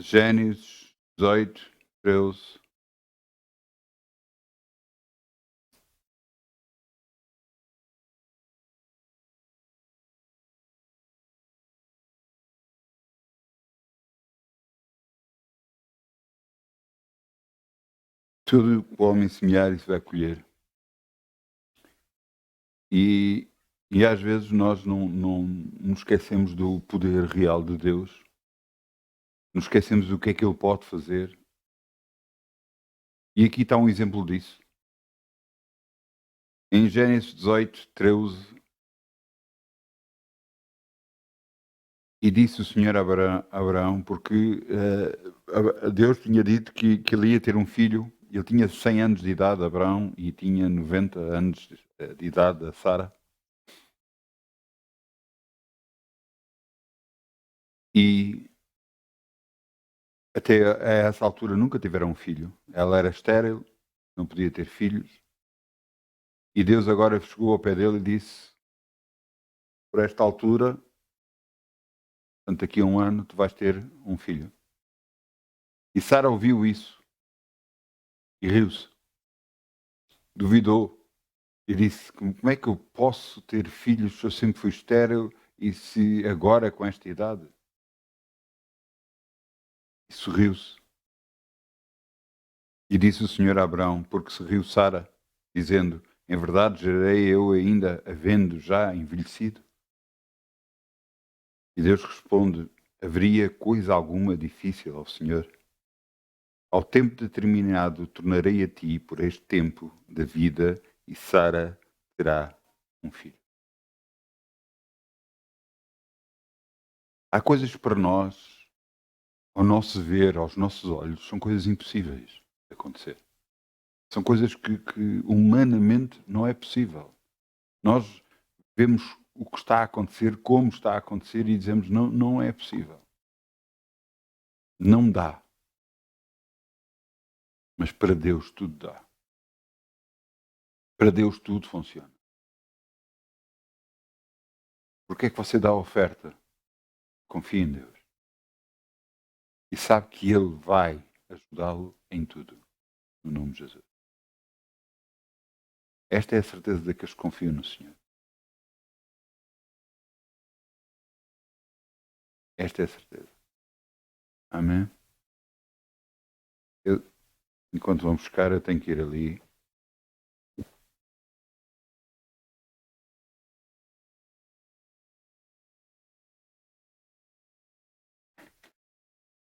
Gênesis 18, 13. Tudo o homem semear, isso vai colher. E, e às vezes nós não nos esquecemos do poder real de Deus, nos esquecemos do que é que Ele pode fazer. E aqui está um exemplo disso. Em Gênesis 18, 13, e disse o Senhor a Abraão, porque Deus tinha dito que ele ia ter um filho. Ele tinha 100 anos de idade, Abraão, e tinha 90 anos de idade, a Sara. E até a essa altura nunca tiveram um filho. Ela era estéril, não podia ter filhos. E Deus agora chegou ao pé dele e disse: por esta altura, portanto, daqui a um ano, tu vais ter um filho. E Sara ouviu isso e riu-se, duvidou e disse: como é que eu posso ter filhos se eu sempre fui estéril e se agora com esta idade? E sorriu-se. E disse o Senhor a Abraão: porque se riu Sara, dizendo: em verdade gerei eu ainda, havendo já envelhecido? E Deus responde: haveria coisa alguma difícil ao Senhor? Ao tempo determinado tornarei a ti por este tempo da vida, e Sara terá um filho. Há coisas para nós, ao nosso ver, aos nossos olhos, são coisas impossíveis de acontecer. São coisas que humanamente não é possível. Nós vemos o que está a acontecer, como está a acontecer e dizemos: não, não é possível. Não dá. Mas para Deus tudo dá. Para Deus tudo funciona. Porque é que você dá a oferta? Confia em Deus. E sabe que Ele vai ajudá-lo em tudo. No nome de Jesus. Esta é a certeza de que eu confio no Senhor. Esta é a certeza. Amém? Eu, enquanto vão buscar, eu tenho que ir ali.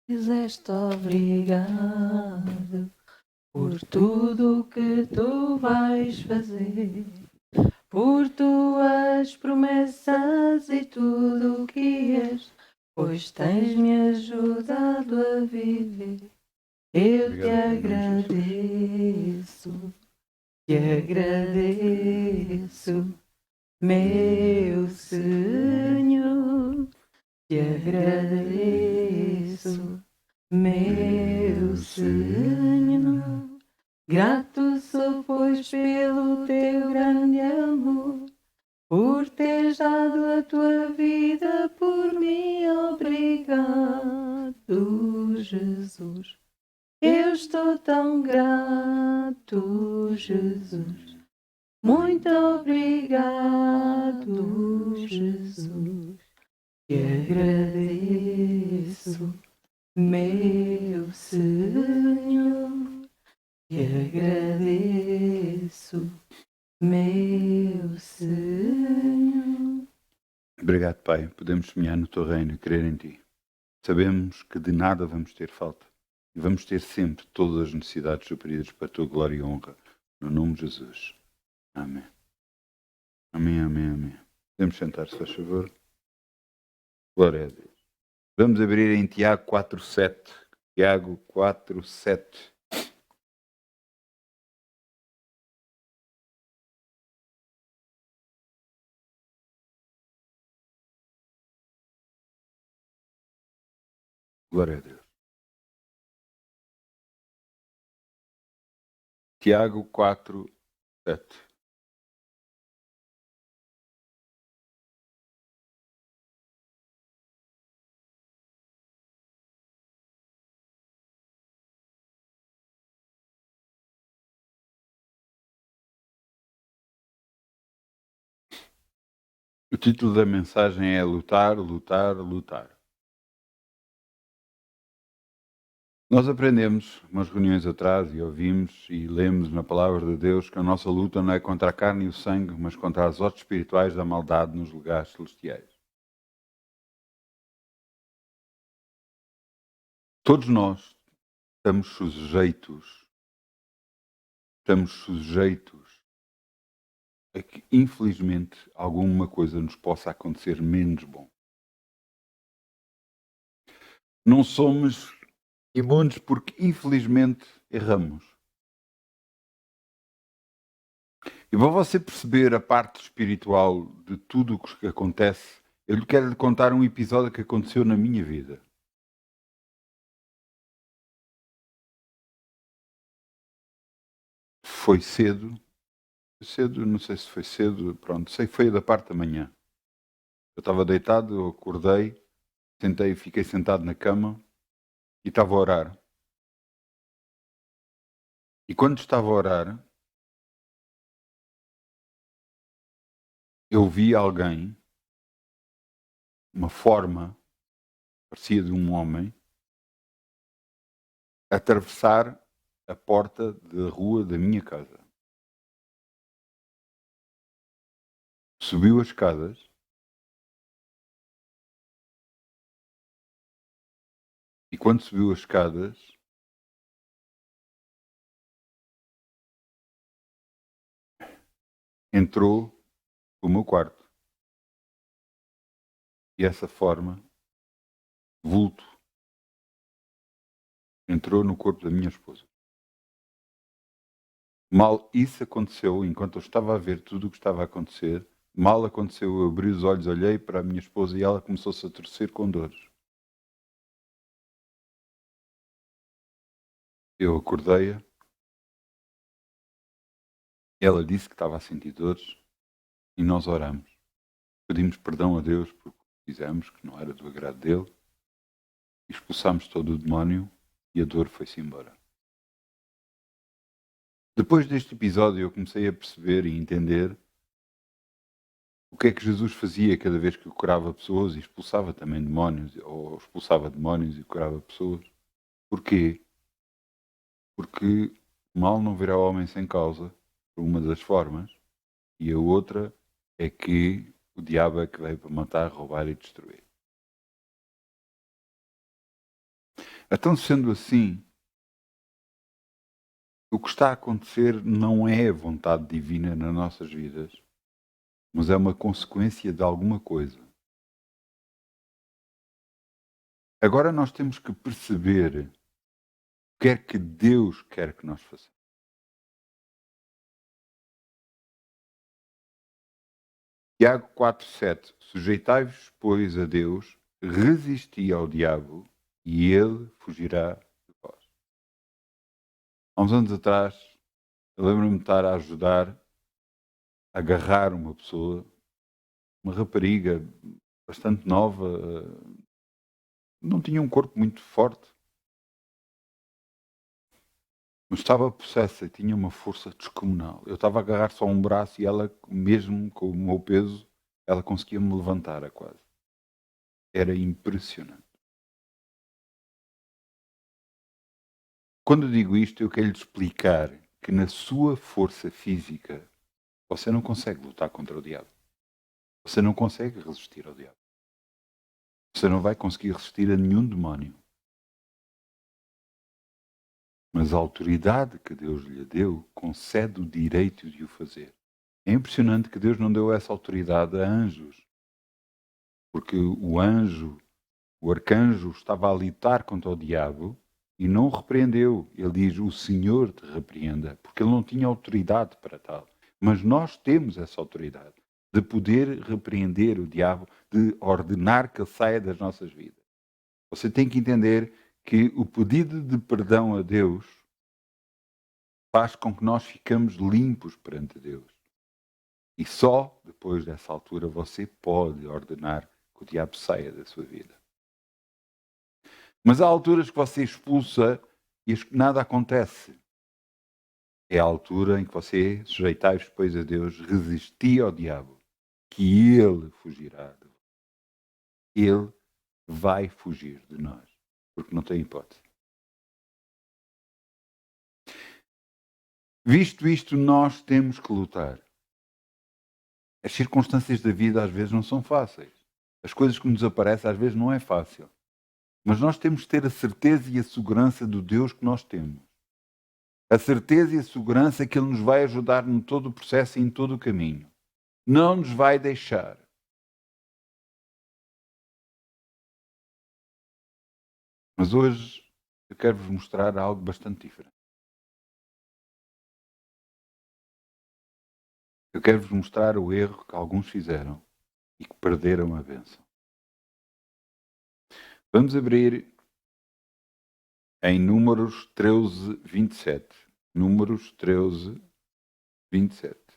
Dizeste obrigado por tudo que tu vais fazer, por tuas promessas e tudo o que és, pois tens-me ajudado a viver. Eu te agradeço, meu Senhor, te agradeço, meu Senhor. Grato sou, pois, pelo teu grande amor, por teres dado a tua vida por mim. Obrigado, Jesus. Eu estou tão grato, Jesus. Muito obrigado, Jesus. Te agradeço, meu Senhor. Te agradeço, meu Senhor. Obrigado, Pai. Podemos sonhar no teu reino e crer em ti. Sabemos que de nada vamos ter falta. E vamos ter sempre todas as necessidades supridas para a tua glória e honra. No nome de Jesus. Amém. Amém, amém, amém. Podemos sentar, se faz favor. Glória a Deus. Vamos abrir em Tiago 4:7. Tiago 4:7. Glória a Deus. Tiago 4:7. O título da mensagem é Lutar, Lutar, Lutar. Nós aprendemos umas reuniões atrás e ouvimos e lemos na palavra de Deus que a nossa luta não é contra a carne e o sangue, mas contra as hostes espirituais da maldade nos lugares celestiais. Todos nós estamos sujeitos a que, infelizmente, alguma coisa nos possa acontecer menos bom. Não somos imunes porque, infelizmente, erramos. E para você perceber a parte espiritual de tudo o que acontece, eu lhe quero contar um episódio que aconteceu na minha vida. Foi cedo, não sei se foi cedo, pronto, sei que foi da parte da manhã. Eu estava deitado, eu acordei, fiquei sentado na cama e estava a orar. E quando estava a orar, eu vi alguém, uma forma, parecia de um homem, atravessar a porta da rua da minha casa. Subiu as escadas e quando subiu as escadas, entrou no meu quarto. E essa forma, vulto, entrou no corpo da minha esposa. Mal isso aconteceu, enquanto eu estava a ver tudo o que estava a acontecer, mal aconteceu, eu abri os olhos, olhei para a minha esposa e ela começou-se a torcer com dores. Eu acordei-a, ela disse que estava a sentir dores e nós oramos. Pedimos perdão a Deus por que fizemos, que não era do agrado dele, e expulsámos todo o demónio e a dor foi-se embora. Depois deste episódio eu comecei a perceber e entender o que é que Jesus fazia cada vez que curava pessoas e expulsava também demónios, ou expulsava demónios e curava pessoas. Porquê? Porque mal não virá homem sem causa, por uma das formas, e a outra é que o diabo é que veio para matar, roubar e destruir. Então, sendo assim, o que está a acontecer não é a vontade divina nas nossas vidas, mas é uma consequência de alguma coisa. Agora nós temos que perceber o que é que Deus quer que nós façamos. Tiago 4,7: Sujeitai-vos, pois, a Deus, resisti ao diabo e ele fugirá de vós. Há uns anos atrás, eu lembro-me de estar a ajudar a agarrar uma pessoa, uma rapariga bastante nova, não tinha um corpo muito forte, mas estava possessa e tinha uma força descomunal. Eu estava a agarrar só um braço e ela, mesmo com o meu peso, ela conseguia me levantar a quase. Era impressionante. Quando eu digo isto, eu quero lhe explicar que na sua força física você não consegue lutar contra o diabo. Você não consegue resistir ao diabo. Você não vai conseguir resistir a nenhum demónio. Mas a autoridade que Deus lhe deu concede o direito de o fazer. É impressionante que Deus não deu essa autoridade a anjos. Porque o arcanjo, estava a lutar contra o diabo e não o repreendeu. Ele diz: o Senhor te repreenda, porque ele não tinha autoridade para tal. Mas nós temos essa autoridade de poder repreender o diabo, de ordenar que ele saia das nossas vidas. Você tem que entender que o pedido de perdão a Deus faz com que nós ficamos limpos perante Deus. E só depois dessa altura você pode ordenar que o diabo saia da sua vida. Mas há alturas que você expulsa e nada acontece. É a altura em que você, sujeitai-vos, pois, a Deus, resisti ao diabo que Ele fugirá de vós. Ele vai fugir de nós, porque não tem hipótese. Visto isto, nós temos que lutar. As circunstâncias da vida às vezes não são fáceis. As coisas que nos aparecem às vezes não é fácil. Mas nós temos que ter a certeza e a segurança do Deus que nós temos. A certeza e a segurança que Ele nos vai ajudar em todo o processo e em todo o caminho. Não nos vai deixar. Mas hoje eu quero-vos mostrar algo bastante diferente. Eu quero-vos mostrar o erro que alguns fizeram e que perderam a bênção. Vamos abrir em Números 13, 27. Números 13, 27.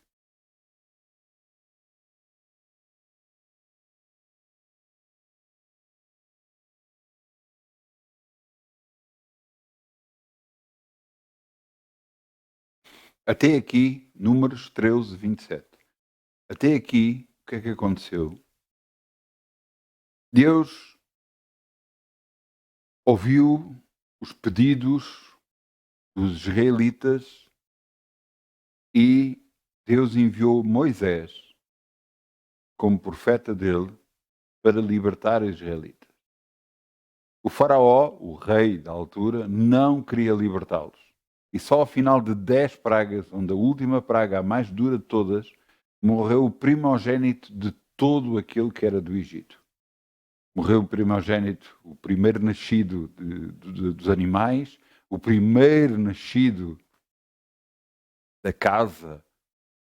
Até aqui, Números 13, 27. Até aqui, o que é que aconteceu? Deus ouviu os pedidos dos israelitas e Deus enviou Moisés como profeta dele para libertar os israelitas. O faraó, o rei da altura, não queria libertá-los. E só ao final de 10 pragas, onde a última praga, a mais dura de todas, morreu o primogênito de todo aquele que era do Egito. Morreu o primogênito, o primeiro nascido dos animais, o primeiro nascido da casa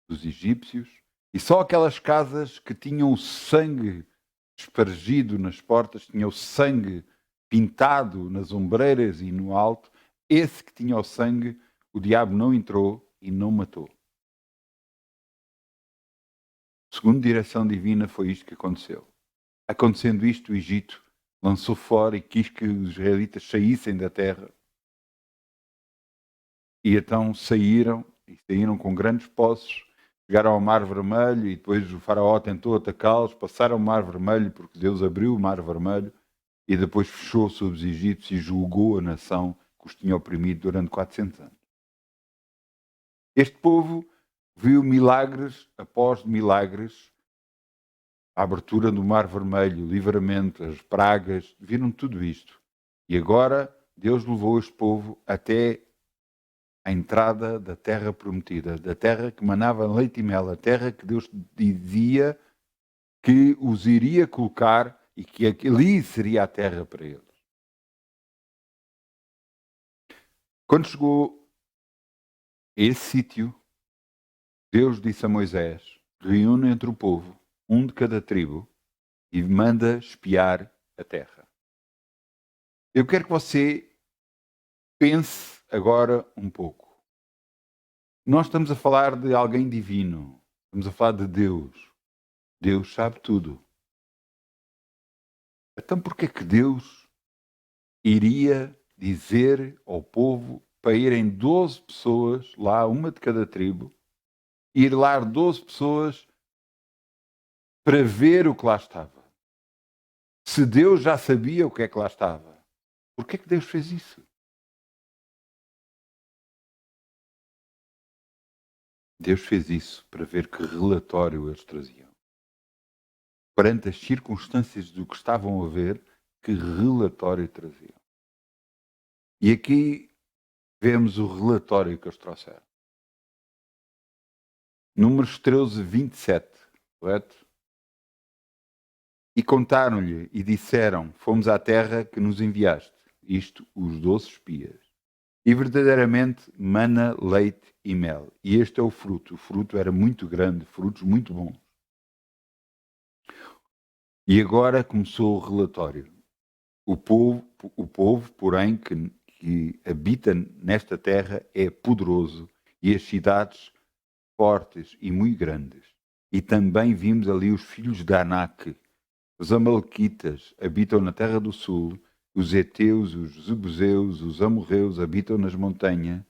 dos egípcios, e só aquelas casas que tinham o sangue espargido nas portas, tinham o sangue pintado nas ombreiras e no alto, esse que tinha o sangue, o diabo não entrou e não matou. Segundo direção divina, foi isto que aconteceu. Acontecendo isto, o Egito lançou fora e quis que os israelitas saíssem da terra. E então saíram com grandes posses, chegaram ao Mar Vermelho e depois o faraó tentou atacá-los, passaram o Mar Vermelho porque Deus abriu o Mar Vermelho e depois fechou sobre os egípcios e julgou a nação que os tinha oprimido durante 400 anos. Este povo viu milagres após milagres, a abertura do Mar Vermelho, o livramento, as pragas, viram tudo isto. E agora Deus levou este povo até a entrada da terra prometida, da terra que manava leite e mel, a terra que Deus dizia que os iria colocar e que ali seria a terra para eles. Quando chegou a esse sítio, Deus disse a Moisés: reúne entre o povo, um de cada tribo, e manda espiar a terra. Eu quero que você pense agora um pouco. Nós estamos a falar de alguém divino, estamos a falar de Deus. Deus sabe tudo. Então por que é que Deus iria dizer ao povo para irem 12 pessoas lá, uma de cada tribo, ir lá 12 pessoas para ver o que lá estava? Se Deus já sabia o que é que lá estava, por que é que Deus fez isso? Deus fez isso para ver que relatório eles traziam. Perante as circunstâncias do que estavam a ver, que relatório traziam. E aqui vemos o relatório que eles trouxeram. Números 13, 27, correto? E contaram-lhe e disseram: fomos à terra que nos enviaste, isto, os 12 espias. E verdadeiramente mana leite e mel. E este é o fruto. O fruto era muito grande, frutos muito bons. E agora começou o relatório. O povo, porém, que habita nesta terra é poderoso e as cidades fortes e muito grandes. E também vimos ali os filhos de Anak. Os Amalequitas habitam na terra do sul, os Heteus, os Jebuseus, os Amorreus habitam na montanha,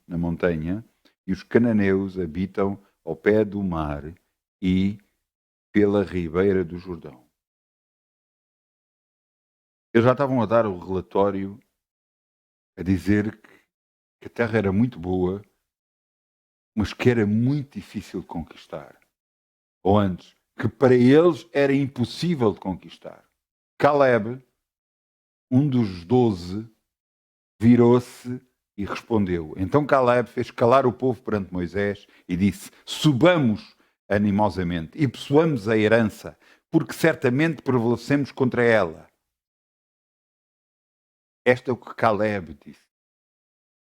e os Cananeus habitam ao pé do mar, e pela ribeira do Jordão. Eles já estavam a dar o relatório a dizer que a terra era muito boa, mas que era muito difícil de conquistar. Ou antes, que para eles era impossível de conquistar. Caleb, um dos 12, virou-se e respondeu. Então Caleb fez calar o povo perante Moisés e disse: subamos animosamente e possuamos a herança, porque certamente prevalecemos contra ela. Este é o que Caleb disse.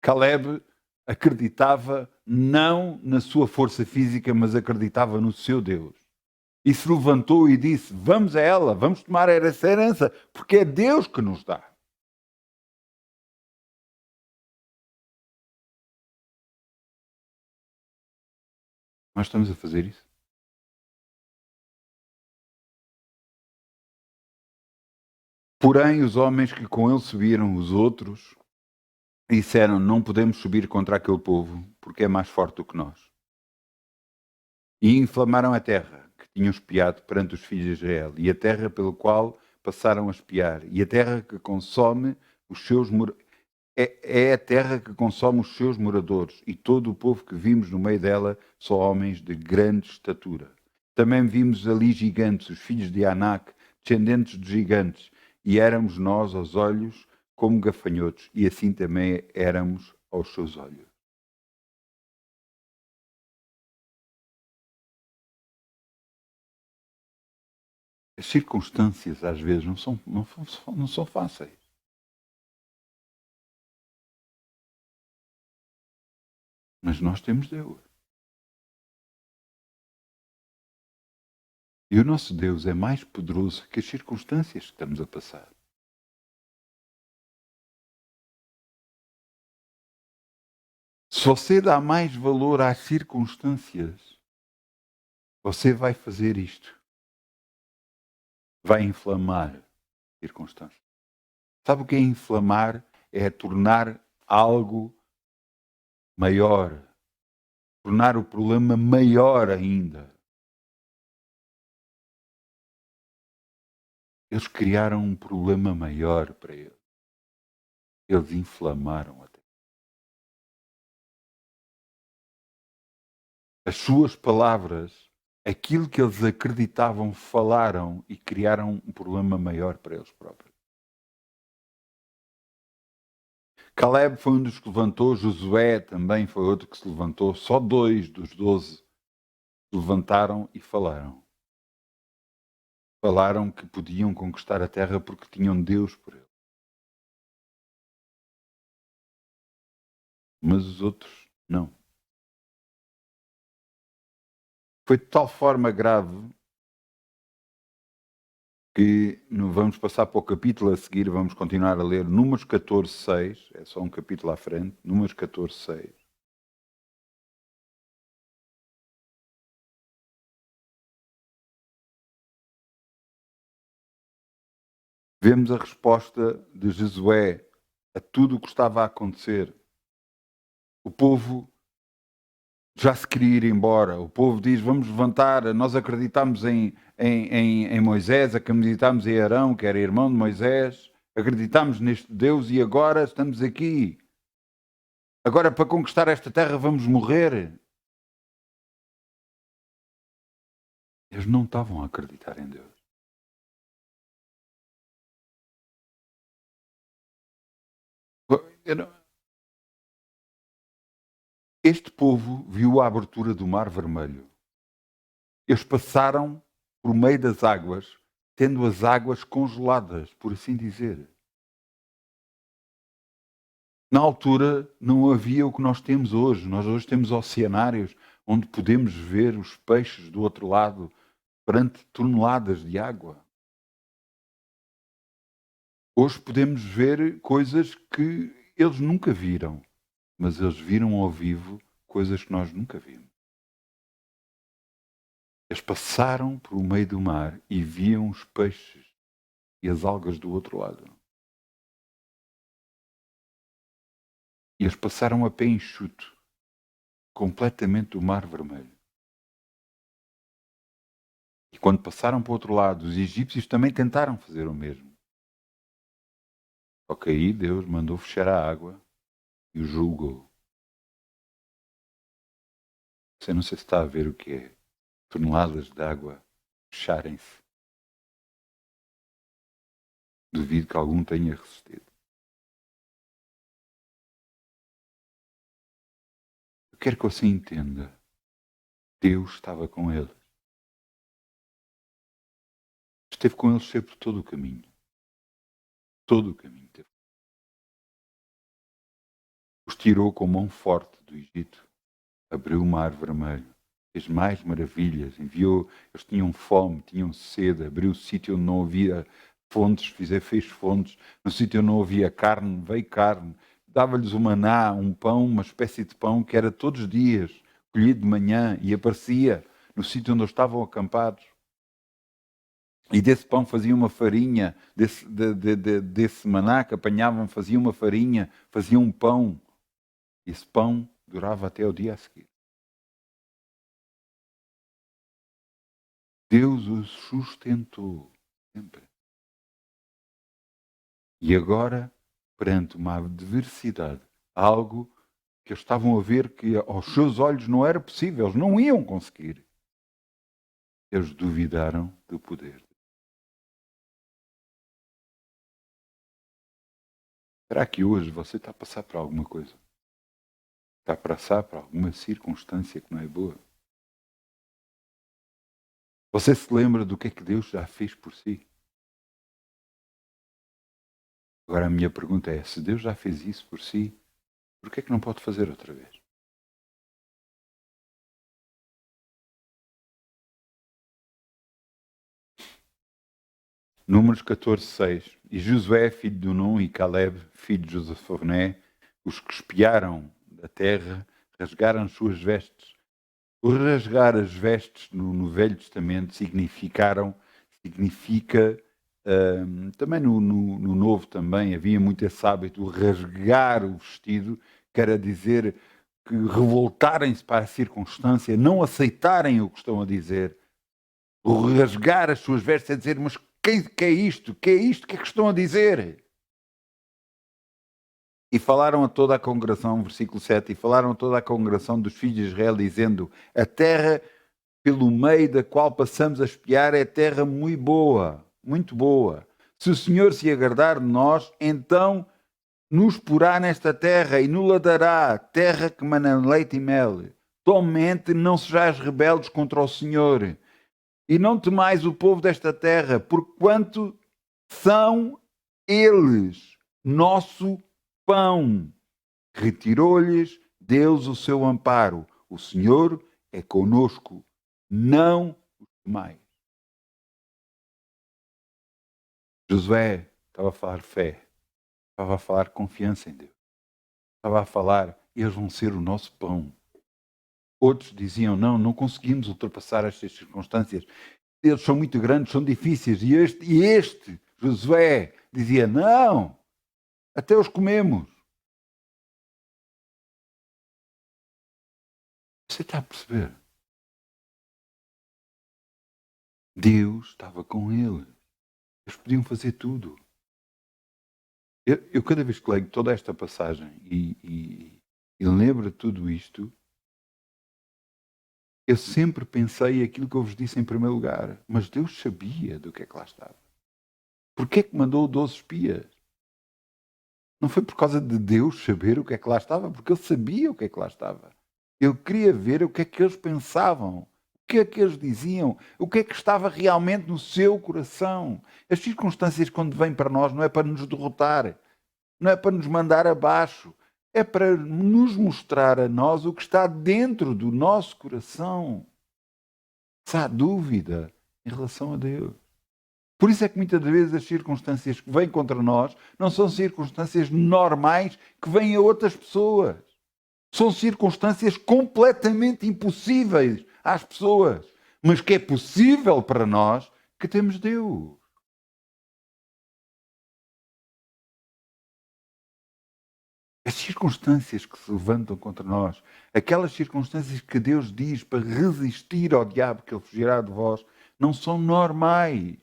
Caleb acreditava não na sua força física, mas acreditava no seu Deus. E se levantou e disse: vamos a ela, vamos tomar essa herança, porque é Deus que nos dá. Nós estamos a fazer isso? Porém, os homens que com ele subiram, os outros, disseram: não podemos subir contra aquele povo, porque é mais forte do que nós. E inflamaram a terra, que tinham espiado perante os filhos de Israel, e a terra pela qual passaram a espiar, e a terra que consome os seus é a terra que consome os seus moradores, e todo o povo que vimos no meio dela são homens de grande estatura. Também vimos ali gigantes, os filhos de Anak, descendentes dos gigantes, e éramos nós aos olhos como gafanhotos, e assim também éramos aos seus olhos. As circunstâncias às vezes não são fáceis. Mas nós temos Deus. E o nosso Deus é mais poderoso que as circunstâncias que estamos a passar. Se você dá mais valor às circunstâncias, você vai fazer isto. Vai inflamar circunstâncias. Sabe o que é inflamar? É tornar algo maior. Tornar o problema maior ainda. Eles criaram um problema maior para eles. Eles inflamaram até. As suas palavras, aquilo que eles acreditavam, falaram e criaram um problema maior para eles próprios. Caleb foi um dos que levantou, Josué também foi outro que se levantou, só 2 dos 12 se levantaram e falaram. Falaram que podiam conquistar a terra porque tinham Deus por eles. Mas os outros não. Foi de tal forma grave que vamos passar para o capítulo a seguir, vamos continuar a ler Números 14:6, é só um capítulo à frente, Números 14:6. Vemos a resposta de Josué a tudo o que estava a acontecer. O povo já se queria ir embora. O povo diz: vamos levantar, nós acreditamos em Moisés, acreditamos em Arão, que era irmão de Moisés, acreditamos neste Deus e agora estamos aqui. Agora, para conquistar esta terra, vamos morrer. Eles não estavam a acreditar em Deus. Este povo viu a abertura do Mar Vermelho. Eles passaram por meio das águas, tendo as águas congeladas, por assim dizer. Na altura não havia o que nós temos hoje. Nós hoje temos oceanários onde podemos ver os peixes do outro lado perante toneladas de água. Hoje podemos ver coisas que eles nunca viram, mas eles viram ao vivo coisas que nós nunca vimos. Eles passaram por meio do mar e viam os peixes e as algas do outro lado. E eles passaram a pé enxuto, completamente do Mar Vermelho. E E quando passaram para o outro lado, os egípcios também tentaram fazer o mesmo. Só que aí Deus mandou fechar a água e o julgou. Você não sei se está a ver o que é. Toneladas de água fecharem-se. Duvido que algum tenha resistido. Eu quero que você entenda. Deus estava com eles. Esteve com eles sempre todo o caminho. Todo o caminho. Os tirou com mão forte do Egito. Abriu o mar vermelho. Fez mais maravilhas. Enviou. Eles tinham fome, tinham sede. Abriu o sítio onde não havia fontes. Fez fontes. No sítio onde não havia carne, veio carne. Dava-lhes o maná, um pão, uma espécie de pão que era todos os dias, colhido de manhã, e aparecia no sítio onde eles estavam acampados. E desse pão faziam uma farinha, desse maná que apanhavam, faziam uma farinha, faziam um pão. Esse pão durava até o dia a seguir. Deus os sustentou sempre. E agora, perante uma adversidade, algo que eles estavam a ver que aos seus olhos não era possível, eles não iam conseguir. Eles duvidaram do poder. Será que hoje você está a passar por alguma coisa? Está a passar por alguma circunstância que não é boa? Você se lembra do que é que Deus já fez por si? Agora a minha pergunta é, se Deus já fez isso por si, por que é que não pode fazer outra vez? Números 14:6. E Josué, filho de Nun, e Caleb, filho de Josafoné, os que espiaram da terra, rasgaram as suas vestes. O rasgar as vestes no Velho Testamento significa, também no Novo também, havia muito esse hábito, o rasgar o vestido, quer dizer que revoltarem-se para a circunstância, não aceitarem o que estão a dizer. O rasgar as suas vestes é dizer, mas que é isto? Que é isto? O que é que estão a dizer? E falaram a toda a congregação, versículo 7, e falaram a toda a congregação dos filhos de Israel, dizendo, a terra pelo meio da qual passamos a espiar é terra muito boa, muito boa. Se o Senhor se agradar de nós, então nos porá nesta terra e nos dará, terra que mana leite e mel. Somente não sejais rebeldes contra o Senhor, e não temais o povo desta terra, porquanto são eles nosso pão. Retirou-lhes Deus o seu amparo. O Senhor é conosco, não os temais. Josué estava a falar fé, estava a falar confiança em Deus, estava a falar, eles vão ser o nosso pão. Outros diziam, não conseguimos ultrapassar estas circunstâncias, eles são muito grandes, são difíceis, e este Josué dizia, não, até os comemos. Você está a perceber? Deus estava com eles. Eles podiam fazer tudo. Eu cada vez que leio toda esta passagem e lembro de tudo isto, eu sempre pensei aquilo que eu vos disse em primeiro lugar. Mas Deus sabia do que é que lá estava. Porquê é que mandou 12 espias? Não foi por causa de Deus saber o que é que lá estava, porque Ele sabia o que é que lá estava. Ele queria ver o que é que eles pensavam, o que é que eles diziam, o que é que estava realmente no seu coração. As circunstâncias, quando vêm para nós, não é para nos derrotar, não é para nos mandar abaixo, é para nos mostrar a nós o que está dentro do nosso coração. Se há dúvida em relação a Deus. Por isso é que muitas vezes as circunstâncias que vêm contra nós não são circunstâncias normais que vêm a outras pessoas. São circunstâncias completamente impossíveis às pessoas, mas que é possível para nós que temos Deus. As circunstâncias que se levantam contra nós, aquelas circunstâncias que Deus diz para resistir ao diabo que ele fugirá de vós, não são normais.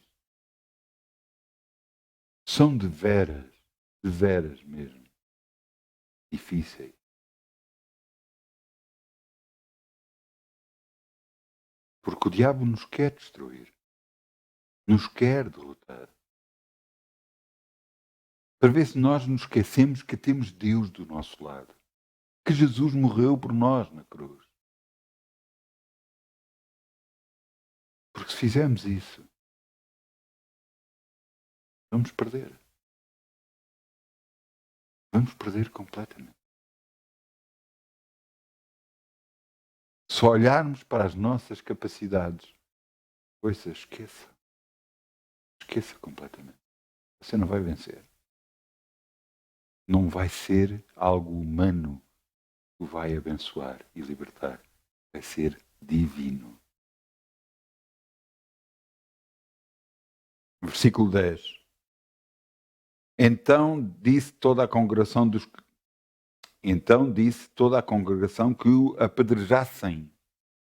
São de veras mesmo, difíceis. Porque o diabo nos quer destruir, nos quer derrotar. Para ver se nós nos esquecemos que temos Deus do nosso lado, que Jesus morreu por nós na cruz. Porque se fizermos isso, vamos perder. Vamos perder completamente. Se olharmos para as nossas capacidades, ouça, esqueça. Esqueça completamente. Você não vai vencer. Não vai ser algo humano que o vai abençoar e libertar. Vai ser divino. Versículo 10. Então disse toda a congregação que o apedrejassem.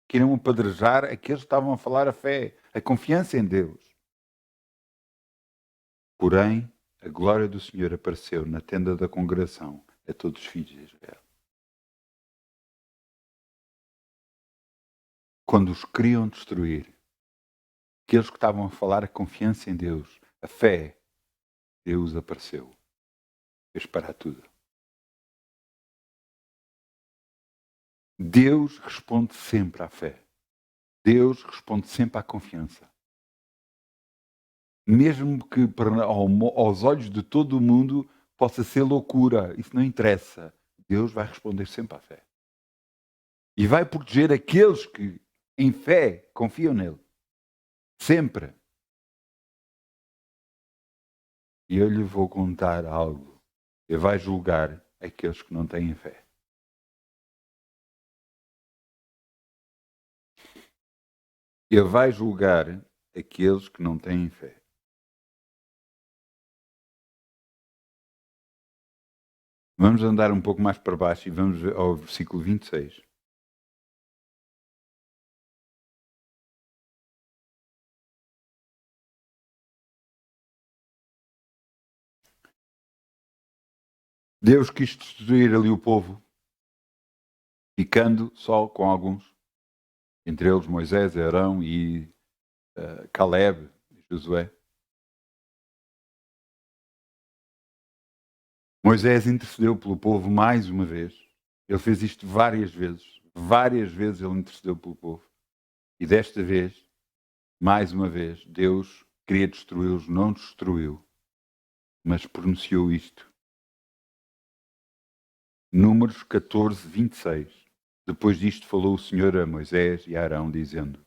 Queriam apedrejar aqueles que estavam a falar a fé, a confiança em Deus. Porém, a glória do Senhor apareceu na tenda da congregação a todos os filhos de Israel. Quando os queriam destruir, aqueles que estavam a falar a confiança em Deus, a fé, Deus apareceu. Fez parar tudo. Deus responde sempre à fé. Deus responde sempre à confiança. Mesmo que aos olhos de todo o mundo possa ser loucura, isso não interessa. Deus vai responder sempre à fé. E vai proteger aqueles que, em fé, confiam nele. Sempre. E eu lhe vou contar algo. Ele vai julgar aqueles que não têm fé. Ele vai julgar aqueles que não têm fé. Vamos andar um pouco mais para baixo e vamos ver ao versículo 26. Deus quis destruir ali o povo, ficando só com alguns, entre eles Moisés, Arão e Caleb e Josué. Moisés intercedeu pelo povo mais uma vez. Ele fez isto várias vezes. Várias vezes ele intercedeu pelo povo. E desta vez, mais uma vez, Deus queria destruí-los, não destruiu, mas pronunciou isto. Números 14, 26. Depois disto falou o Senhor a Moisés e a Arão, dizendo: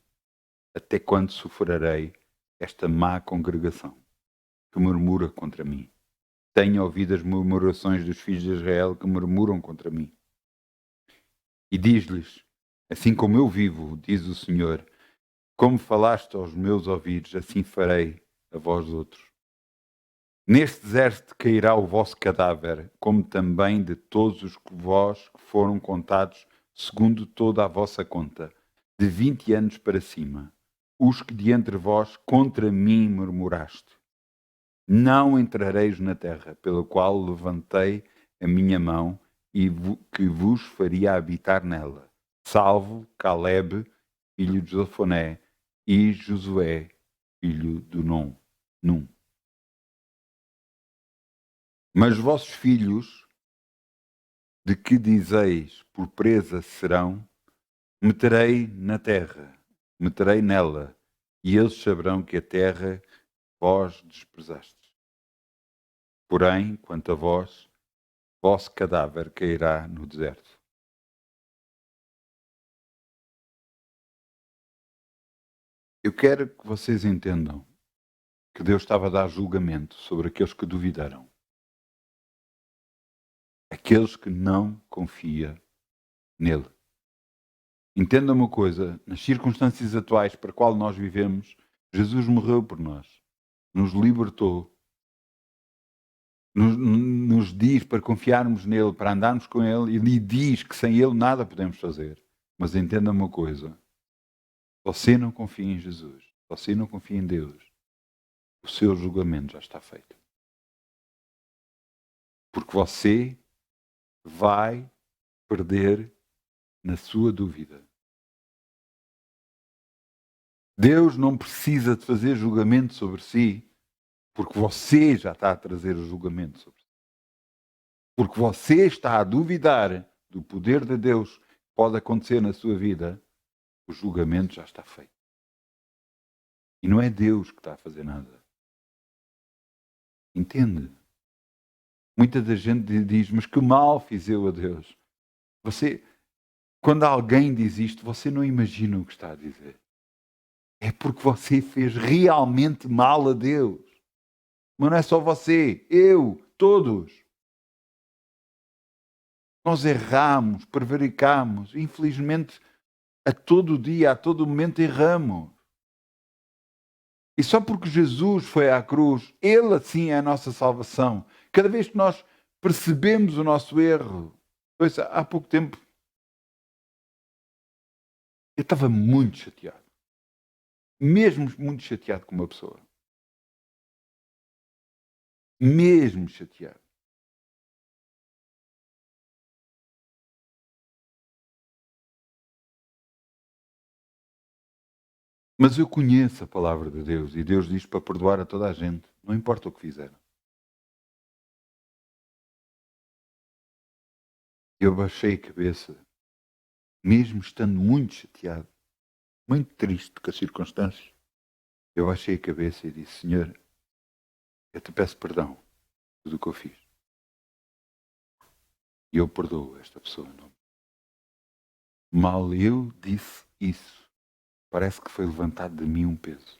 até quando sofrerei esta má congregação que murmura contra mim? Tenho ouvido as murmurações dos filhos de Israel que murmuram contra mim. E diz-lhes: assim como eu vivo, diz o Senhor, como falaste aos meus ouvidos, assim farei a vós outros. Neste deserto cairá o vosso cadáver, como também de todos os que vós foram contados, segundo toda a vossa conta, de 20 anos para cima, os que de entre vós contra mim murmuraste. Não entrareis na terra, pela qual levantei a minha mão e que vos faria habitar nela, salvo Caleb, filho de Jefoné, e Josué, filho de Num. Mas vossos filhos, de que dizeis por presa serão, meterei na terra, meterei nela, e eles saberão que a terra vós desprezastes. Porém, quanto a vós, vosso cadáver cairá no deserto. Eu quero que vocês entendam que Deus estava a dar julgamento sobre aqueles que duvidaram. Aqueles que não confiam nele. Entenda uma coisa, nas circunstâncias atuais para as quais nós vivemos, Jesus morreu por nós, nos libertou, nos diz para confiarmos nele, para andarmos com ele, e lhe diz que sem ele nada podemos fazer. Mas entenda uma coisa, você não confia em Jesus, você não confia em Deus, o seu julgamento já está feito. Porque você vai perder na sua dúvida. Deus não precisa de fazer julgamento sobre si, porque você já está a trazer o julgamento sobre si. Porque você está a duvidar do poder de Deus que pode acontecer na sua vida, o julgamento já está feito. E não é Deus que está a fazer nada. Entende? Muita da gente diz, mas que mal fiz eu a Deus. Quando alguém diz isto, você não imagina o que está a dizer. É porque você fez realmente mal a Deus. Mas não é só você, eu, todos. Nós erramos, prevaricamos. Infelizmente, a todo dia, a todo momento erramos. E só porque Jesus foi à cruz, Ele assim é a nossa salvação. Cada vez que nós percebemos o nosso erro. Ouça, há pouco tempo, eu estava muito chateado. Mesmo muito chateado com uma pessoa. Mesmo chateado. Mas eu conheço a palavra de Deus e Deus diz para perdoar a toda a gente, não importa o que fizeram. Eu baixei a cabeça, mesmo estando muito chateado, muito triste com as circunstâncias. Eu baixei a cabeça e disse, Senhor, eu te peço perdão por tudo o que eu fiz. E eu perdoo esta pessoa. Não. Mal eu disse isso, parece que foi levantado de mim um peso.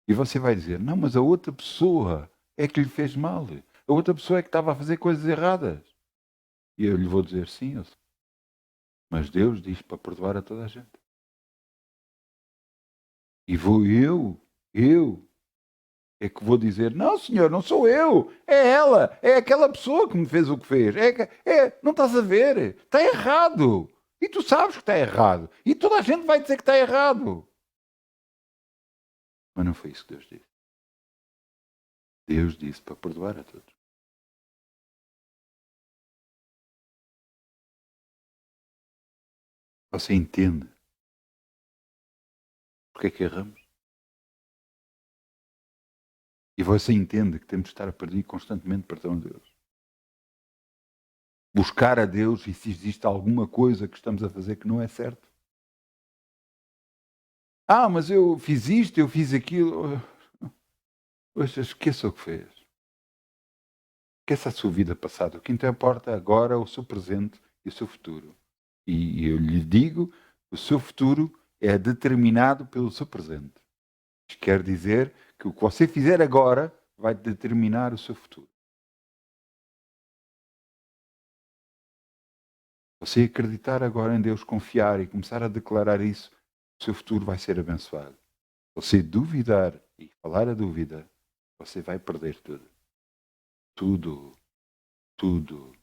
E você vai dizer, não, mas a outra pessoa é que lhe fez mal. A outra pessoa é que estava a fazer coisas erradas. E eu lhe vou dizer, sim, eu sei. Mas Deus diz para perdoar a toda a gente. E vou eu, é que vou dizer, não senhor, não sou eu, é ela, é aquela pessoa que me fez o que fez. Não estás a ver, está errado. E tu sabes que está errado. E toda a gente vai dizer que está errado. Mas não foi isso que Deus disse. Deus disse para perdoar a todos. Você entende porque é que erramos? E você entende que temos de estar a pedir constantemente perdão a Deus. Buscar a Deus e se existe alguma coisa que estamos a fazer que não é certo. Ah, mas eu fiz isto, eu fiz aquilo. Poxa, esqueça o que fez. Esqueça a sua vida passada. O que importa agora é o seu presente e o seu futuro. E eu lhe digo, o seu futuro é determinado pelo seu presente. Isto quer dizer que o que você fizer agora vai determinar o seu futuro. Você acreditar agora em Deus, confiar e começar a declarar isso, o seu futuro vai ser abençoado. Você duvidar e falar a dúvida, você vai perder tudo. Tudo. Tudo.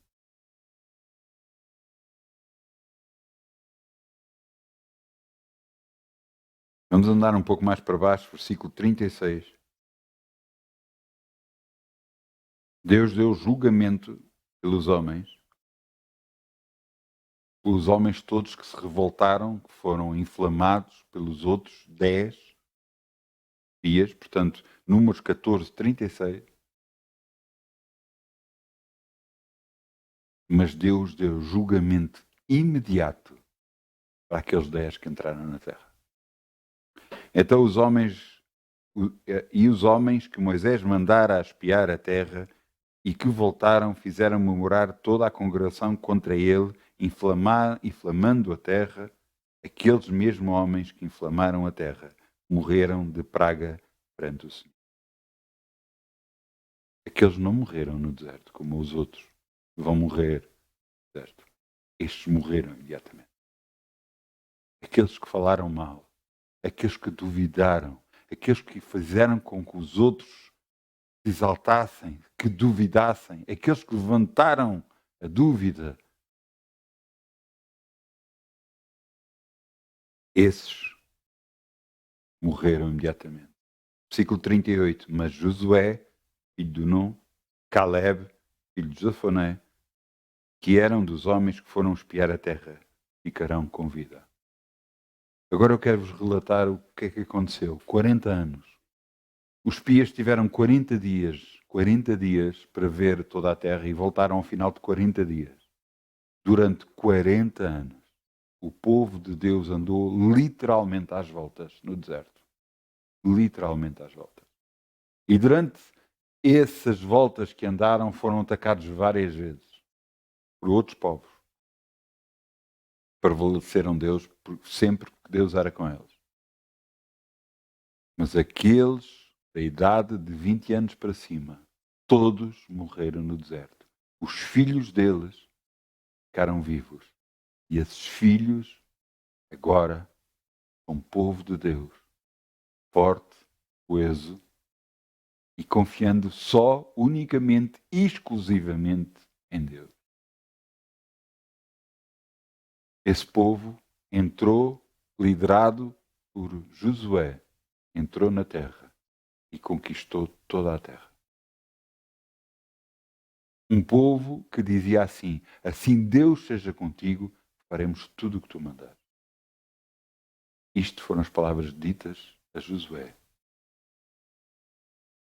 Vamos andar um pouco mais para baixo, versículo 36. Deus deu julgamento pelos homens todos que se revoltaram, que foram inflamados pelos outros 10 dias, portanto, Números 14, 36. Mas Deus deu julgamento imediato para aqueles 10 que entraram na terra. Então os homens que Moisés mandara a espiar a terra e que voltaram fizeram memorar toda a congregação contra ele, inflamando a terra. Aqueles mesmos homens que inflamaram a terra morreram de praga perante o Senhor. Aqueles não morreram no deserto, como os outros vão morrer no deserto. Estes morreram imediatamente. Aqueles que falaram mal, aqueles que duvidaram, aqueles que fizeram com que os outros se exaltassem, que duvidassem, aqueles que levantaram a dúvida, Esses morreram imediatamente. Versículo 38. Mas Josué, filho de Nun, Caleb, filho de Jefoné, que eram dos homens que foram espiar a terra, ficarão com vida. Agora eu quero-vos relatar o que é que aconteceu. 40 anos. Os espias tiveram 40 dias para ver toda a terra e voltaram ao final de 40 dias. Durante 40 anos, o povo de Deus andou literalmente às voltas no deserto. Literalmente às voltas. E durante essas voltas que andaram, foram atacados várias vezes por outros povos. Prevaleceram Deus sempre que Deus era com eles. Mas aqueles da idade de 20 anos para cima, todos morreram no deserto. Os filhos deles ficaram vivos. E esses filhos, agora, são povo de Deus, forte, coeso e confiando só, unicamente, exclusivamente em Deus. Esse povo entrou, liderado por Josué, entrou na terra e conquistou toda a terra. Um povo que dizia assim: assim Deus seja contigo, faremos tudo o que tu mandares. Isto foram as palavras ditas a Josué.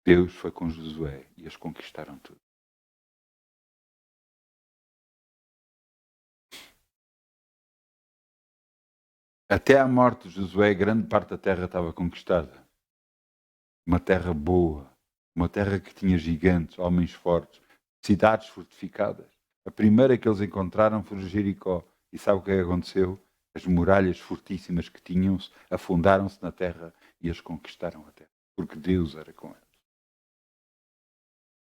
Deus foi com Josué e eles conquistaram tudo. Até à morte de Josué, grande parte da terra estava conquistada. Uma terra boa, uma terra que tinha gigantes, homens fortes, cidades fortificadas. A primeira que eles encontraram foi Jericó. E sabe o que aconteceu? As muralhas fortíssimas que tinham afundaram-se na terra e as conquistaram a terra. Porque Deus era com eles.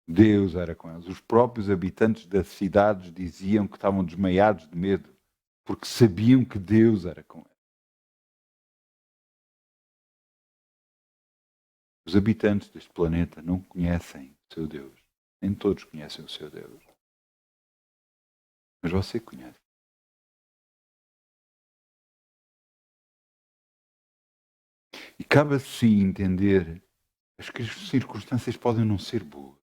Deus era com eles. Os próprios habitantes das cidades diziam que estavam desmaiados de medo, porque sabiam que Deus era com eles. Os habitantes deste planeta não conhecem o seu Deus. Nem todos conhecem o seu Deus. Mas você conhece. E cabe a si entender que as circunstâncias podem não ser boas.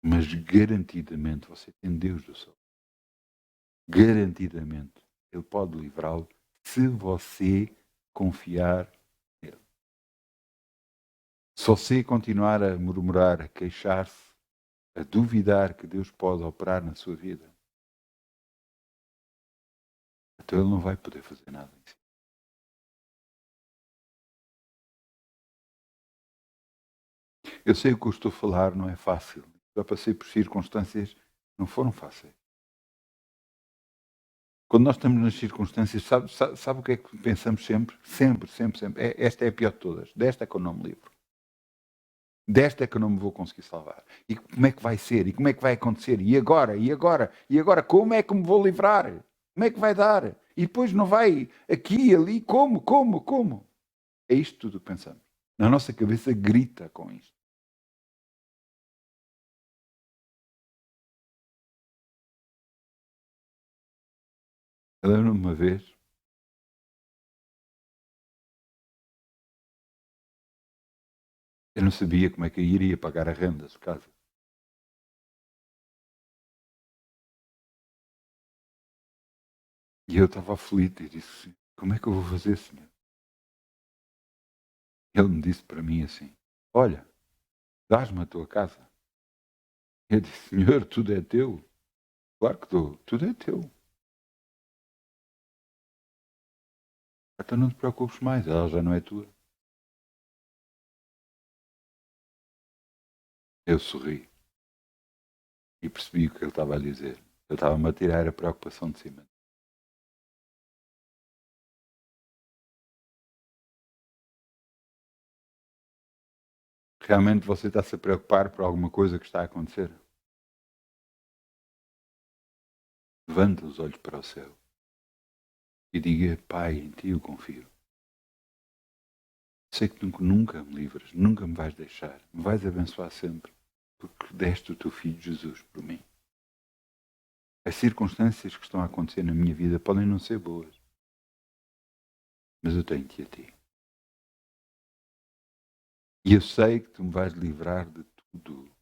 Mas garantidamente você tem Deus do seu lado. Garantidamente Ele pode livrá-lo se você confiar nele. Se você continuar a murmurar, a queixar-se, a duvidar que Deus pode operar na sua vida, então Ele não vai poder fazer nada em si. Eu sei o que eu estou a falar, não é fácil. Já passei por circunstâncias que não foram fáceis. Quando nós estamos nas circunstâncias, sabe o que é que pensamos sempre? Sempre. Esta é a pior de todas. Desta é que eu não me livro. Desta é que eu não me vou conseguir salvar. E como é que vai ser? E como é que vai acontecer? E agora? Como é que me vou livrar? Como é que vai dar? E depois não vai aqui, ali, como? É isto tudo que pensamos. Na nossa cabeça grita com isto. Eu lembro-me uma vez, eu não sabia como é que eu iria pagar a renda de casa. E eu estava aflito e disse: como é que eu vou fazer, Senhor? Ele me disse para mim assim: olha, dás-me a tua casa. Eu disse: Senhor, tudo é teu. Claro que dou, tudo é teu. Então não te preocupes mais, ela já não é tua. Eu sorri e percebi o que ele estava a dizer. Ele estava-me a tirar a preocupação de cima. Realmente você está-se a preocupar por alguma coisa que está a acontecer? Levante os olhos para o céu e diga: Pai, em ti eu confio. Sei que nunca me livras, nunca me vais deixar, me vais abençoar sempre, porque deste o teu Filho Jesus por mim. As circunstâncias que estão a acontecer na minha vida podem não ser boas, mas eu tenho-te a ti. E eu sei que tu me vais livrar de tudo.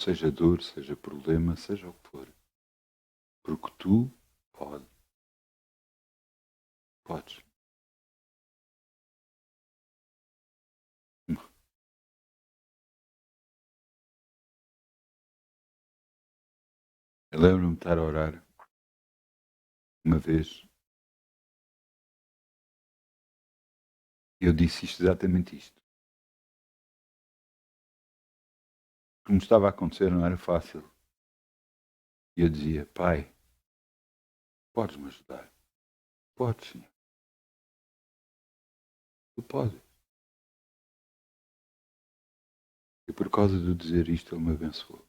Seja dor, seja problema, seja o que for. Porque tu podes. Eu lembro-me de estar a orar uma vez. Eu disse exatamente isto. O que me estava a acontecer não era fácil. E eu dizia, Pai, podes-me ajudar? Podes, Senhor. Tu podes. E por causa de eu dizer isto, Ele me abençoou.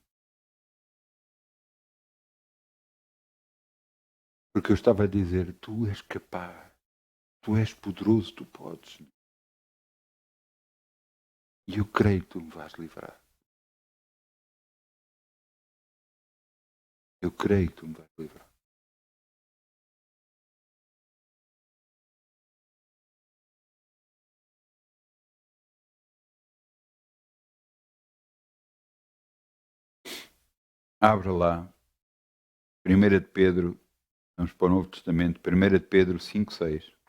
Porque eu estava a dizer, tu és capaz, tu és poderoso, tu podes. Senhor. E eu creio que tu me vais livrar. Eu creio que tu me vais livrar. Abra lá, 1 de Pedro, vamos para o Novo Testamento, 1 de Pedro 5, 6.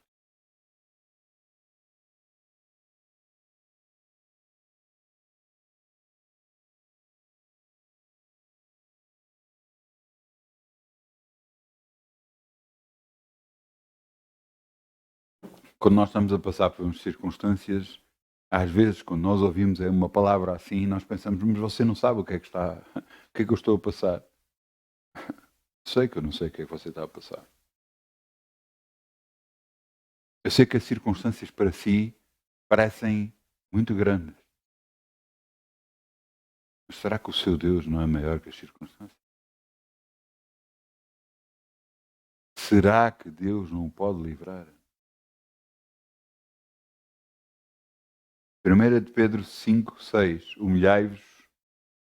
Quando nós estamos a passar por umas circunstâncias, às vezes, quando nós ouvimos uma palavra assim, nós pensamos, mas você não sabe o que é que está, o que é que eu estou a passar. Sei que eu não sei o que é que você está a passar. Eu sei que as circunstâncias para si parecem muito grandes. Mas será que o seu Deus não é maior que as circunstâncias? Será que Deus não o pode livrar? 1 de Pedro 5, 6. Humilhai-vos,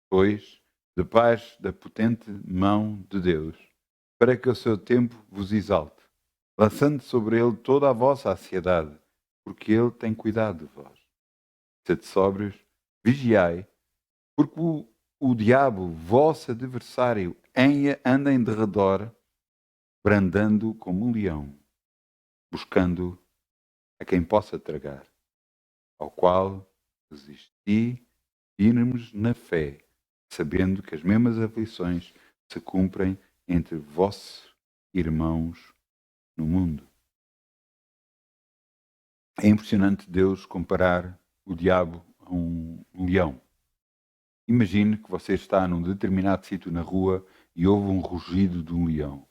pois, debaixo da potente mão de Deus, para que o seu tempo vos exalte, lançando sobre ele toda a vossa ansiedade, porque ele tem cuidado de vós. Sede sóbrios, vigiai, porque o diabo, vosso adversário, anda em derredor, brandando como um leão, buscando a quem possa tragar, ao qual resisti firmes na fé, sabendo que as mesmas aflições se cumprem entre vossos irmãos no mundo. É impressionante Deus comparar o diabo a um leão. Imagine que você está num determinado sítio na rua e ouve um rugido de um leão.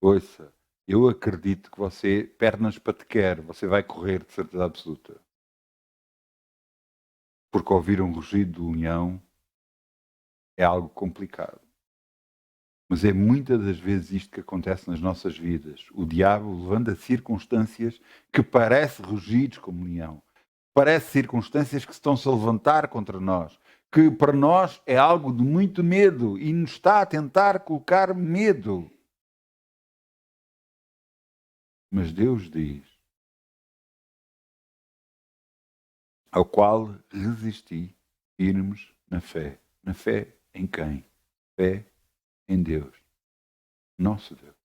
Ouça, eu acredito que você, pernas para te quer, você vai correr de certeza absoluta. Porque ouvir um rugido de um leão é algo complicado. Mas é muitas das vezes isto que acontece nas nossas vidas. O diabo levanta circunstâncias que parecem rugidos como leão. Parece circunstâncias que se estão-se a levantar contra nós. Que para nós é algo de muito medo e nos está a tentar colocar medo. Mas Deus diz, ao qual resisti firmes na fé. Na fé em quem? Fé em Deus. Nosso Deus.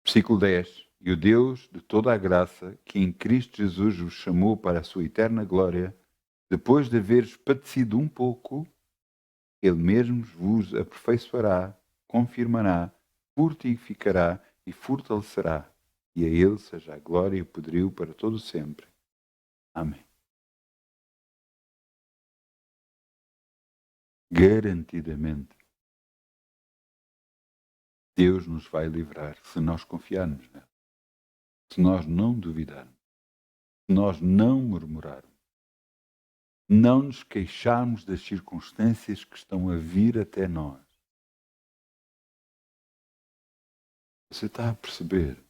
Versículo 10. E o Deus de toda a graça, que em Cristo Jesus vos chamou para a sua eterna glória, depois de haveres padecido um pouco, Ele mesmo vos aperfeiçoará, confirmará, fortificará e fortalecerá. E a Ele seja a glória e o poderio para todo sempre. Amém. Garantidamente, Deus nos vai livrar se nós confiarmos nele. Se nós não duvidarmos. Se nós não murmurarmos. Não nos queixarmos das circunstâncias que estão a vir até nós. Você está a perceber?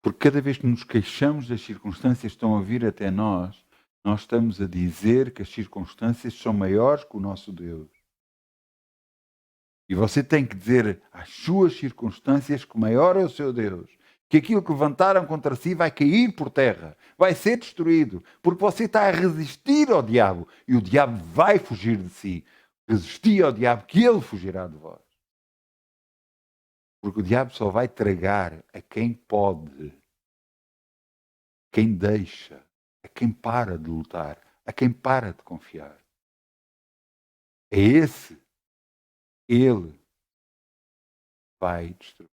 Porque cada vez que nos queixamos das circunstâncias que estão a vir até nós, nós estamos a dizer que as circunstâncias são maiores que o nosso Deus. E você tem que dizer às suas circunstâncias que maior é o seu Deus, que aquilo que levantaram contra si vai cair por terra, vai ser destruído, porque você está a resistir ao diabo e o diabo vai fugir de si. Resisti ao diabo que ele fugirá de vós. Porque o diabo só vai tragar a quem pode, quem deixa, a quem para de lutar, a quem para de confiar. É esse, ele vai destruir.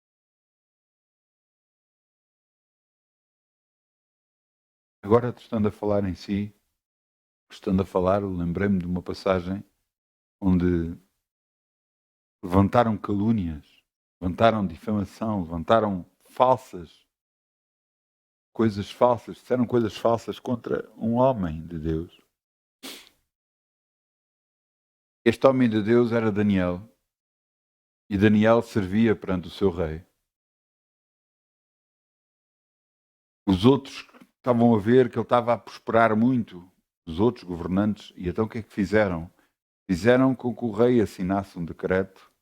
Agora, estando a falar em si, estando a falar, lembrei-me de uma passagem onde levantaram calúnias, levantaram difamação, levantaram coisas falsas, disseram coisas falsas contra um homem de Deus. Este homem de Deus era Daniel, e Daniel servia perante o seu rei. Os outros estavam a ver que ele estava a prosperar muito, os outros governantes, e então o que é que fizeram? Fizeram com que o rei assinasse um decreto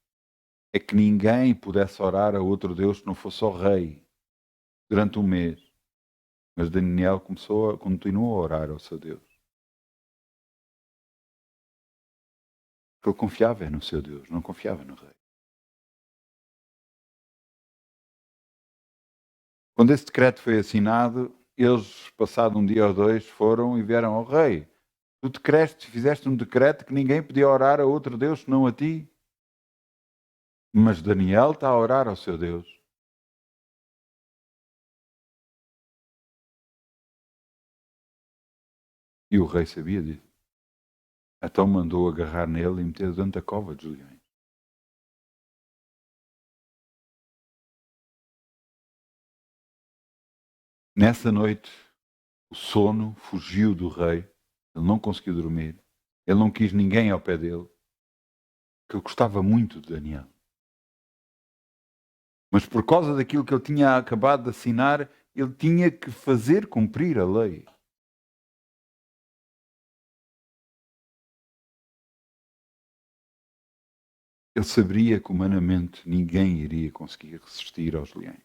é que ninguém pudesse orar a outro Deus que não fosse ao rei durante um mês. Mas Daniel continuou a orar ao seu Deus. Porque ele confiava no seu Deus, não confiava no rei. Quando esse decreto foi assinado, eles, passado um dia ou dois, foram e vieram ao rei. Tu fizeste um decreto que ninguém podia orar a outro Deus senão a ti. Mas Daniel está a orar ao seu Deus. E o rei sabia disso. Então mandou agarrar nele e meter dentro da cova dos leões. Nessa noite, o sono fugiu do rei. Ele não conseguiu dormir. Ele não quis ninguém ao pé dele. Porque ele gostava muito de Daniel. Mas por causa daquilo que ele tinha acabado de assinar, ele tinha que fazer cumprir a lei. Ele sabia que humanamente ninguém iria conseguir resistir aos leões.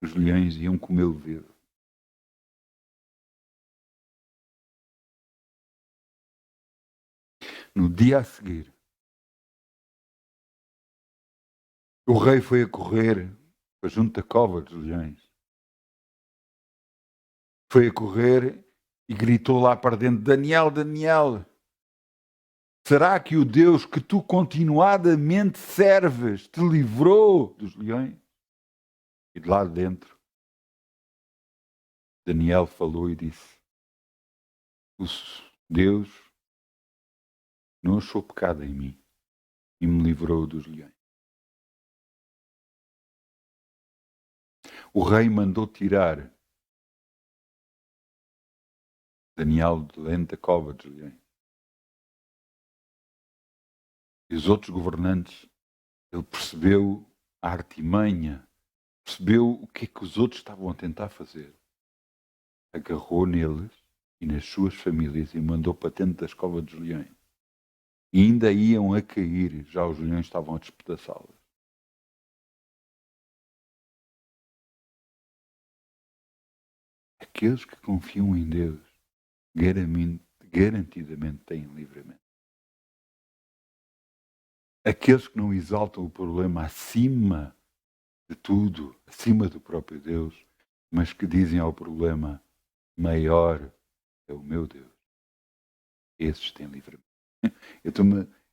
Os leões iam comê-lo vivo. No dia a seguir, o rei foi a correr para junto da cova dos leões. Foi a correr e gritou lá para dentro: Daniel, Daniel, será que o Deus que tu continuadamente serves te livrou dos leões? E de lá dentro, Daniel falou e disse: o Deus não achou pecado em mim e me livrou dos leões. O rei mandou tirar Daniel de dentro da cova dos leões. E os outros governantes, ele percebeu a artimanha, percebeu o que é que os outros estavam a tentar fazer. Agarrou neles e nas suas famílias e mandou para dentro da cova dos leões. E ainda iam a cair, já os leões estavam a despedaçá-las. Aqueles que confiam em Deus garantidamente têm livramento. Aqueles que não exaltam o problema acima de tudo, acima do próprio Deus, mas que dizem ao problema: maior é o meu Deus. Esses têm livramento.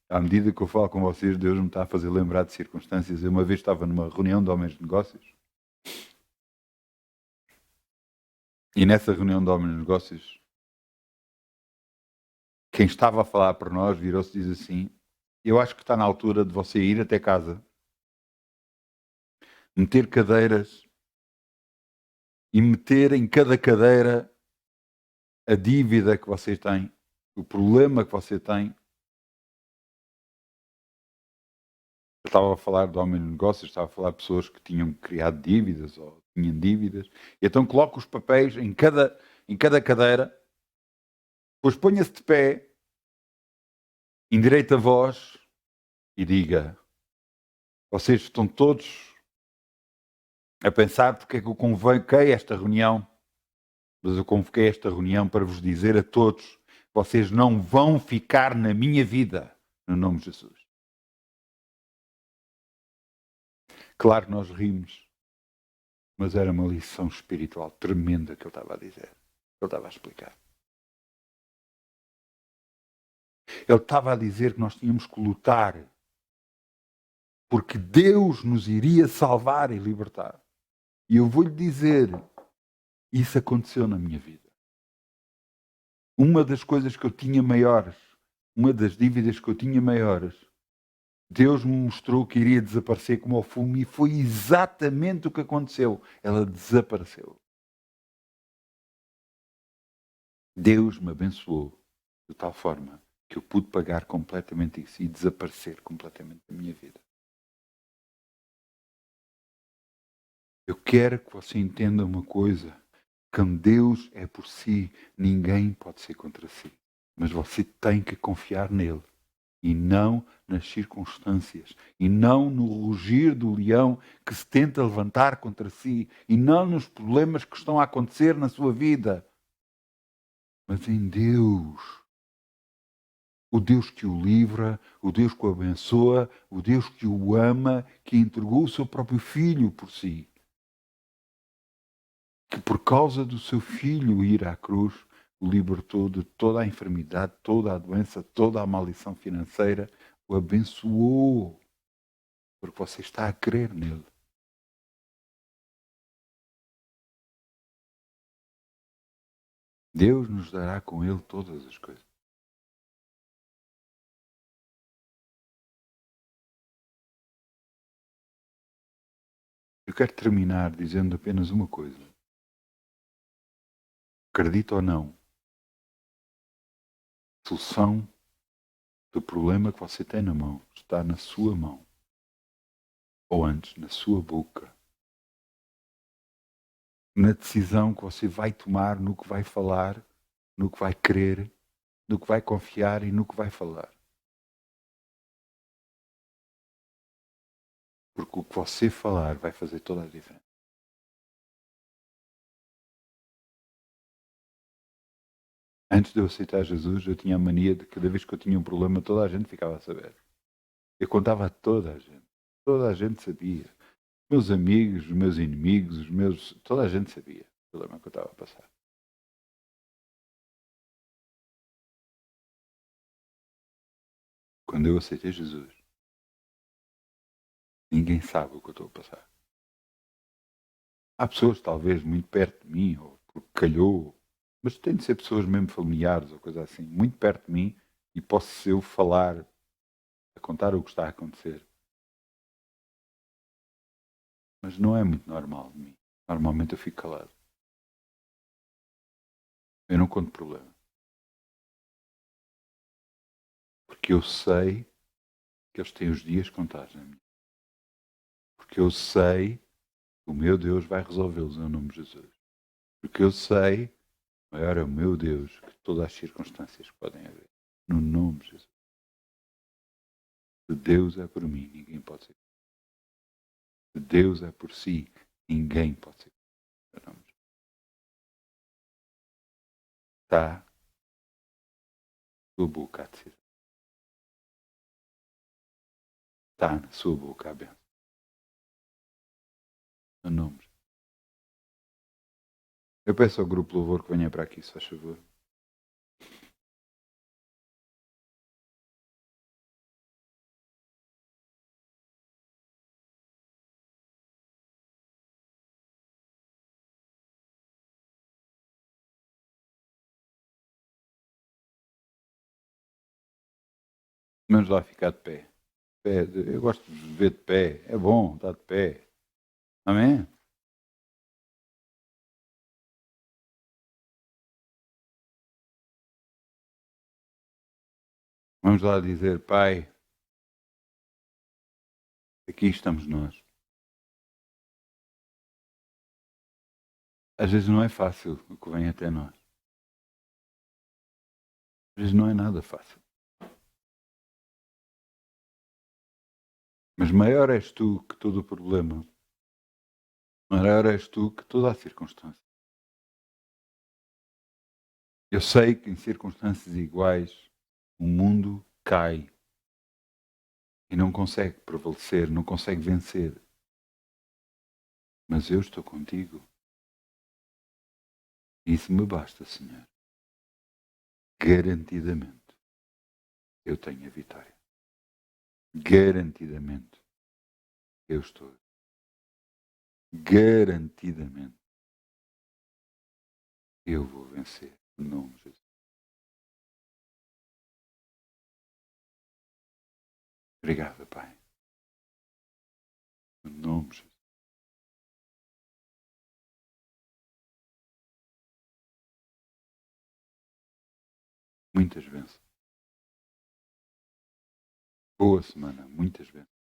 À medida que eu falo com vocês, Deus me está a fazer lembrar de circunstâncias. Eu uma vez estava numa reunião de homens de negócios. E nessa reunião de homens de negócios, quem estava a falar para nós virou-se e diz assim: eu acho que está na altura de você ir até casa, meter cadeiras e meter em cada cadeira a dívida que você tem, o problema que você tem. Eu estava a falar de homens de negócios, estava a falar de pessoas que tinham criado dívidas ou tinham dívidas. E então coloca os papéis em cada cadeira, depois ponha-se de pé, endireita a voz e diga: Vocês estão todos a pensar porque é que eu convoquei esta reunião. Mas eu convoquei esta reunião para vos dizer a todos: vocês não vão ficar na minha vida, no nome de Jesus. Claro que nós rimos, mas era uma lição espiritual tremenda que ele estava a dizer, que ele estava a explicar. Ele estava a dizer que nós tínhamos que lutar, porque Deus nos iria salvar e libertar. E eu vou-lhe dizer, isso aconteceu na minha vida. Uma das coisas que eu tinha maiores, uma das dívidas que eu tinha maiores, Deus me mostrou que iria desaparecer como ao fumo e foi exatamente o que aconteceu. Ela desapareceu. Deus me abençoou de tal forma que eu pude pagar completamente isso e desaparecer completamente da minha vida. Eu quero que você entenda uma coisa. Quando Deus é por si, ninguém pode ser contra si. Mas você tem que confiar nele. E não nas circunstâncias, e não no rugir do leão que se tenta levantar contra si, e não nos problemas que estão a acontecer na sua vida, mas em Deus. O Deus que o livra, o Deus que o abençoa, o Deus que o ama, que entregou o seu próprio filho por si. Que por causa do seu filho ir à cruz, o libertou de toda a enfermidade, toda a doença, toda a maldição financeira, o abençoou. Porque você está a crer nele. Deus nos dará com ele todas as coisas. Eu quero terminar dizendo apenas uma coisa. Acredita ou não, a solução do problema que você tem na mão está na sua mão. Ou antes, na sua boca. Na decisão que você vai tomar, no que vai falar, no que vai crer, no que vai confiar e no que vai falar. Porque o que você falar vai fazer toda a diferença. Antes de eu aceitar Jesus, eu tinha a mania de que cada vez que eu tinha um problema, toda a gente ficava a saber. Eu contava a toda a gente. Toda a gente sabia. Meus amigos, os meus inimigos, toda a gente sabia o problema que eu estava a passar. Quando eu aceitei Jesus, ninguém sabe o que eu estou a passar. Há pessoas, talvez, muito perto de mim, ou porque calhou, mas tem de ser pessoas mesmo familiares ou coisa assim, muito perto de mim, e posso eu falar, a contar o que está a acontecer. Mas não é muito normal de mim. Normalmente eu fico calado. Eu não conto problema. Porque eu sei que eles têm os dias contados na minha. Porque eu sei que o meu Deus vai resolvê-los em nome de Jesus. Porque eu sei, maior é o meu Deus que todas as circunstâncias que podem haver. No nome de Jesus. Se Deus é por mim, ninguém pode ser. Se Deus é por si, ninguém pode ser. No nome de Jesus. Está na sua boca a decisão. Está na sua boca a bênção. No nome de Jesus. Eu peço ao grupo Louvor que venha para aqui, se faz favor. Vamos lá ficar de pé. Eu gosto de ver de pé. É bom estar de pé. Amém? Vamos lá dizer, Pai, aqui estamos nós. Às vezes não é fácil o que vem até nós. Às vezes não é nada fácil. Mas maior és tu que todo o problema. Maior és tu que toda a circunstância. Eu sei que em circunstâncias iguais o mundo cai e não consegue prevalecer, não consegue vencer. Mas eu estou contigo. Isso me basta, Senhor. Garantidamente eu tenho a vitória. Garantidamente eu estou. Garantidamente eu vou vencer. Em nome de Jesus. Obrigado, Pai. Em nome de Jesus. Muitas bênçãos. Boa semana. Muitas bênçãos.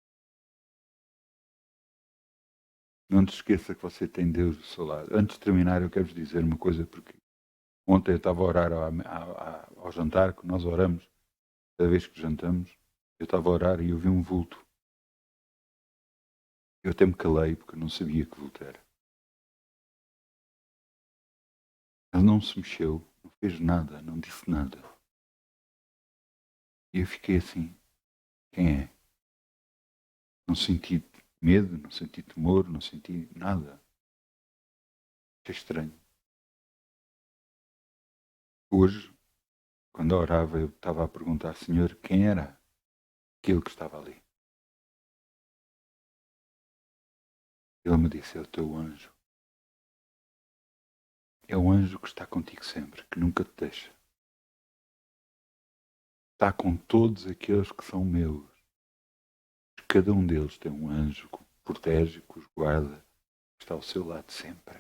Não te esqueça que você tem Deus do seu lado. Antes de terminar, eu quero-vos dizer uma coisa, porque ontem eu estava a orar ao jantar, que nós oramos, cada vez que jantamos, eu estava a orar e eu vi um vulto. Eu até me calei, porque eu não sabia que vulto era. Ele não se mexeu, não fez nada, não disse nada. E eu fiquei assim, quem é? Não senti medo, não senti temor, não senti nada. Achei estranho. Hoje, quando eu orava, eu estava a perguntar, Senhor, quem era aquele que estava ali? Ele me disse, é o teu anjo. É o anjo que está contigo sempre, que nunca te deixa. Está com todos aqueles que são meus. Cada um deles tem um anjo que os protege, que os guarda, que está ao seu lado sempre.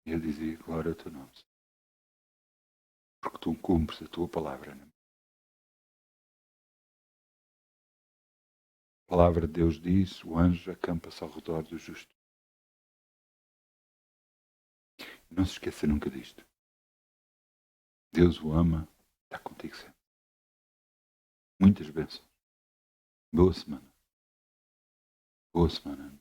E eu dizia, glória ao teu nome, porque tu cumpres a tua palavra. A palavra de Deus diz, o anjo acampa-se ao redor do justo. Não se esqueça nunca disto. Deus o ama, está contigo sempre. Muitas bênçãos. Boa semana. Boa semana.